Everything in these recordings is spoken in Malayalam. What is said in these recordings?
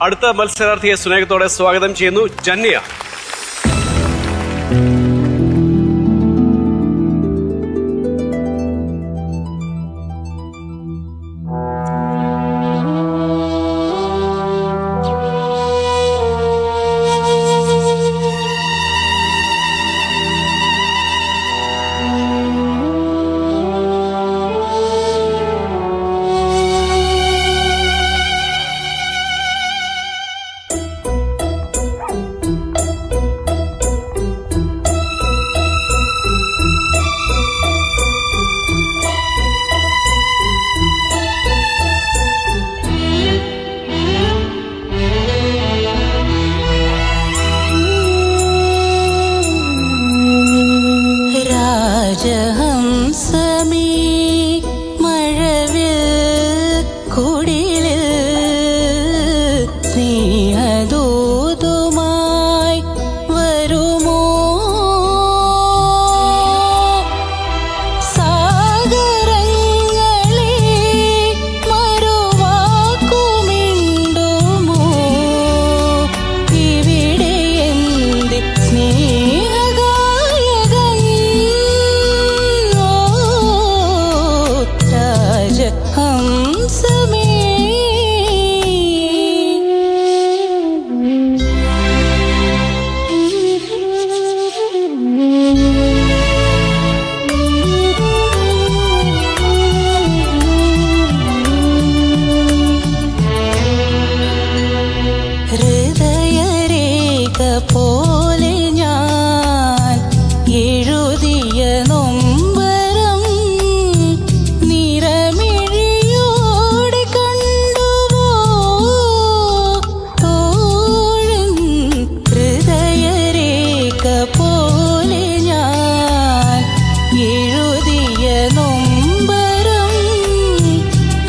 അടുത്ത മത്സരാർത്ഥിയെ സ്നേഹത്തോടെ സ്വാഗതം ചെയ്യുന്നു. ജന്യ. രാജഹംസമേ മഴവിൽ കുടിലിൽ സ്നേഹദൂതുമായി വരുമോ? സാഗരങ്ങളെ മറുവാക്കുമിണ്ടുമോ? ഇവിടെ എന്റെ സ്നേഹഗായകൻ രാജഹംസമേ. ഹൃദയരേഖ പോലെ ഞാൻ എഴുതിയ നൊമ്പരം നിറമിഴിയോടെ കണ്ടുവോ തോഴൻ? ഹൃദയരേഖ പോലെ ഞാൻ എഴുതിയ നൊമ്പരം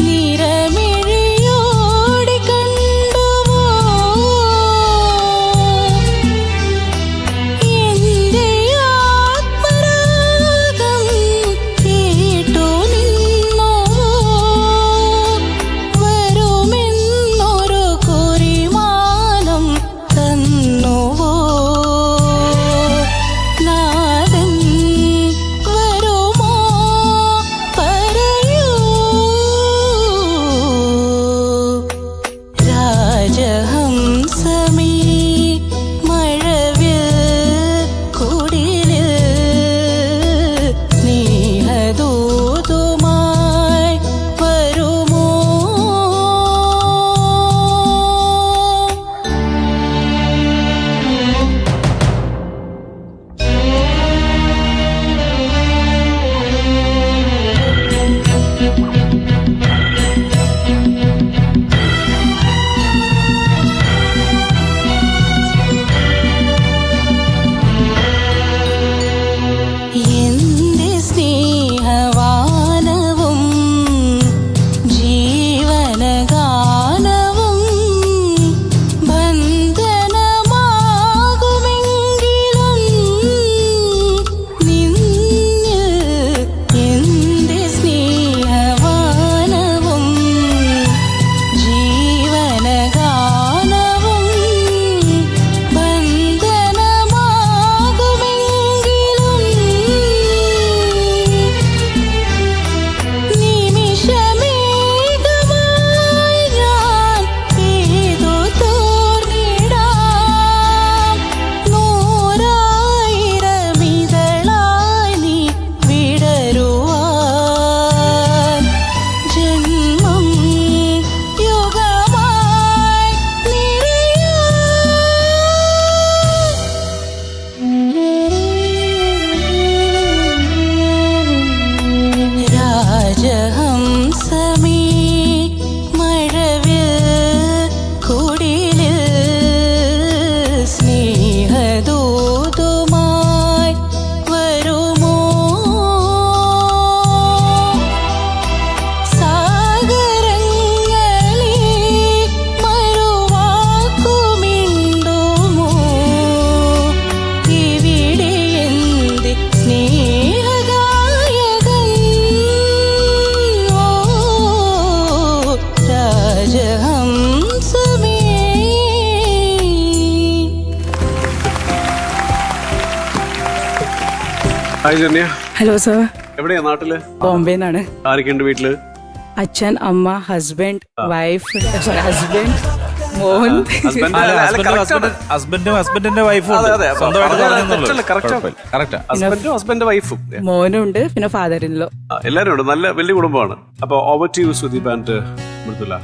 നിറമിഴിയോടെ കണ്ടുവോ? ഹായ് ജന്യ. Hello sir. എവിടെയാ നാട്ടില്? ബോംബെന്നാണ്. ആരൊക്കെയുണ്ട് വീട്ടില്? അച്ഛൻ, അമ്മ, ഹസ്ബൻഡ്, വൈഫ്, സോറി ഹസ്ബൻഡ്, മോൻ. ഹസ്ബൻഡിന്റെ വൈഫും ഹസ്ബൻഡും വൈഫും മോനുണ്ട്, പിന്നെ ഫാദർ ഇൻ ലോ. എല്ലാരും ഉണ്ട്. നല്ല വലിയ കുടുംബമാണ്. അപ്പൊ over to you Sudeep and Mridula.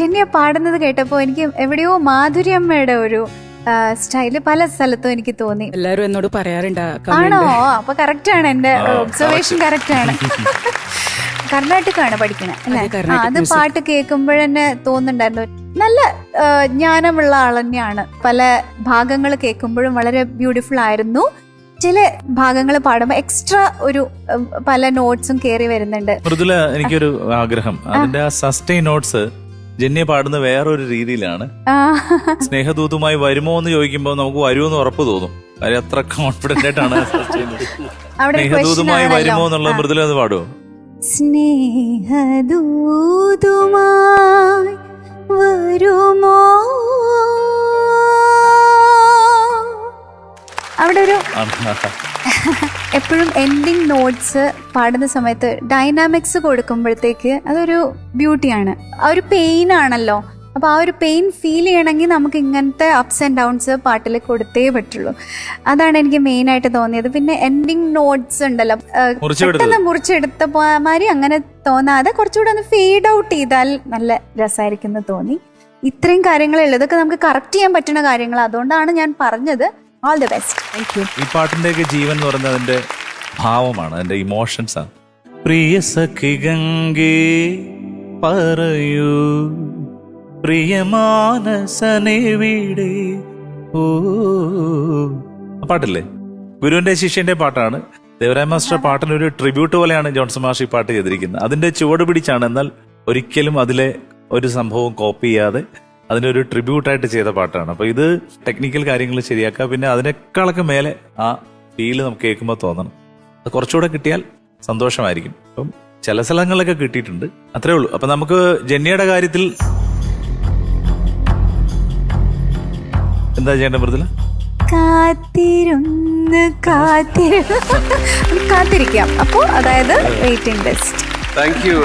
Janya പാടുന്നത് കേട്ടപ്പോ എനിക്ക് എവിടെയോ മാധുര്യമ്മയുടെ ഒരു സ്റ്റൈല് പല സ്ഥലത്തും എനിക്ക് തോന്നി. എല്ലാരും എന്നോട് പറയാറുണ്ട്. ആണോ? അപ്പൊ കറക്റ്റ് ആണ്, എന്റെ ഒബ്സർവേഷൻ കറക്റ്റ് ആണ്. കർണാടകമാണ് പഠിക്കണേ അല്ലെ? അത് പാട്ട് കേൾക്കുമ്പോഴെന്നെ തോന്നുന്നുണ്ടായിരുന്നു നല്ല ജ്ഞാനമുള്ള ആൾ തന്നെയാണ്. പല ഭാഗങ്ങൾ കേൾക്കുമ്പോഴും വളരെ ബ്യൂട്ടിഫുൾ ആയിരുന്നു. ചില ഭാഗങ്ങൾ പാടുമ്പോ എക്സ്ട്രാ ഒരു പല നോട്ട്സും കേറി വരുന്നുണ്ട്. മൃദുല, എനിക്കൊരു ആഗ്രഹം, അതിന്റെ ആ സസ്റ്റെയിൻ നോട്ട്സ് ജന്യ പാടുന്ന വേറൊരു രീതിയിലാണ്. സ്നേഹദൂതുമായി വരുമോ എന്ന് ചോദിക്കുമ്പോ നമുക്ക് വരുമെന്ന് ഉറപ്പ് തോന്നും. കാര്യം അത്ര കോൺഫിഡന്റ് ആയിട്ടാണ് സ്നേഹദൂതുമായി വരുമോ എന്നുള്ളത്. മൃദുല അത് പാടുമോ? സ്നേഹദൂതുമായി വരുമോ, അവിടെ ഒരു എപ്പോഴും എൻഡിങ് നോട്ട്സ് പാടുന്ന സമയത്ത് ഡൈനാമിക്സ് കൊടുക്കുമ്പോഴത്തേക്ക് അതൊരു ബ്യൂട്ടിയാണ്. ആ ഒരു പെയിൻ ആണല്ലോ. അപ്പൊ ആ ഒരു പെയിൻ ഫീൽ ചെയ്യണമെങ്കിൽ നമുക്ക് ഇങ്ങനത്തെ അപ്സ് ആൻഡ് ഡൗൺസ് പാട്ടിൽ കൊടുത്തേ പറ്റുള്ളൂ. അതാണ് എനിക്ക് മെയിൻ ആയിട്ട് തോന്നിയത്. പിന്നെ എൻഡിങ് നോട്ട്സ് ഉണ്ടല്ലോ, പെട്ടെന്ന് മുറിച്ചെടുത്ത മാതിരി അങ്ങനെ തോന്നാതെ കുറച്ചുകൂടെ ഒന്ന് ഫീഡ് ഔട്ട് ചെയ്താൽ നല്ല രസമായിരിക്കും എന്ന് തോന്നി. ഇത്രയും കാര്യങ്ങളുള്ളത്, ഇതൊക്കെ നമുക്ക് കറക്റ്റ് ചെയ്യാൻ പറ്റുന്ന കാര്യങ്ങൾ. അതുകൊണ്ടാണ് ഞാൻ പറഞ്ഞത്. All the best. Thank you. ഈ പാട്ടിന്റെയൊക്കെ ജീവൻ എന്ന് പറയുന്നത് അതിന്റെ ഭാവമാണ്, അതിന്റെ ഇമോഷൻസ് ആണ്. പ്രിയ സഖി ഗംഗേ പറയൂ, പ്രിയമാനസനെവിടെ. ഓ, പാട്ടില്ലേ? ഗുരുവിന്റെ ശിഷ്യന്റെ പാട്ടാണ്. ദേവരായ മാസ്റ്റർ പാട്ടിനൊരു ട്രിബ്യൂട്ട് പോലെയാണ് ജോൺസൺ മാഷ് ഈ പാട്ട് ചെയ്തിരിക്കുന്നത്. അതിന്റെ ചുവട് പിടിച്ചാണ്, എന്നാൽ ഒരിക്കലും അതിലെ ഒരു സംഭവം കോപ്പി ചെയ്യാതെ അതിന്റെ ഒരു ട്രിബ്യൂട്ടായിട്ട് ചെയ്ത പാട്ടാണ്. അപ്പൊ ഇത് ടെക്നിക്കൽ കാര്യങ്ങൾ ശരിയാക്കുക, പിന്നെ അതിനേക്കാളൊക്കെ മേലെ ആ ഫീല് നമുക്ക് കേൾക്കുമ്പോൾ തോന്നണം. അത് കുറച്ചുകൂടെ കിട്ടിയാൽ സന്തോഷമായിരിക്കും. അപ്പം ചില സ്ഥലങ്ങളിലൊക്കെ കിട്ടിയിട്ടുണ്ട്, അത്രേ ഉള്ളൂ. അപ്പൊ നമുക്ക് ജന്യയുടെ കാര്യത്തിൽ എന്താ ചെയ്യേണ്ട മൃദുല? കാത്തിരിക്കാം. അപ്പോ അതായത് waiting list. Thank you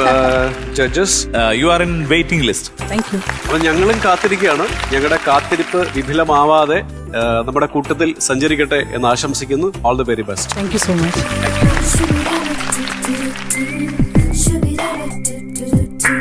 judges. You are in waiting list. Thank you. അപ്പൊ ഞങ്ങളും കാത്തിരിക്കുകയാണ്. ഞങ്ങളുടെ കാത്തിരിപ്പ് വിഫലമാവാതെ നമ്മുടെ കൂട്ടത്തിൽ സഞ്ചരിക്കട്ടെ എന്ന് ആശംസിക്കുന്നു. All the very best. Thank you so much.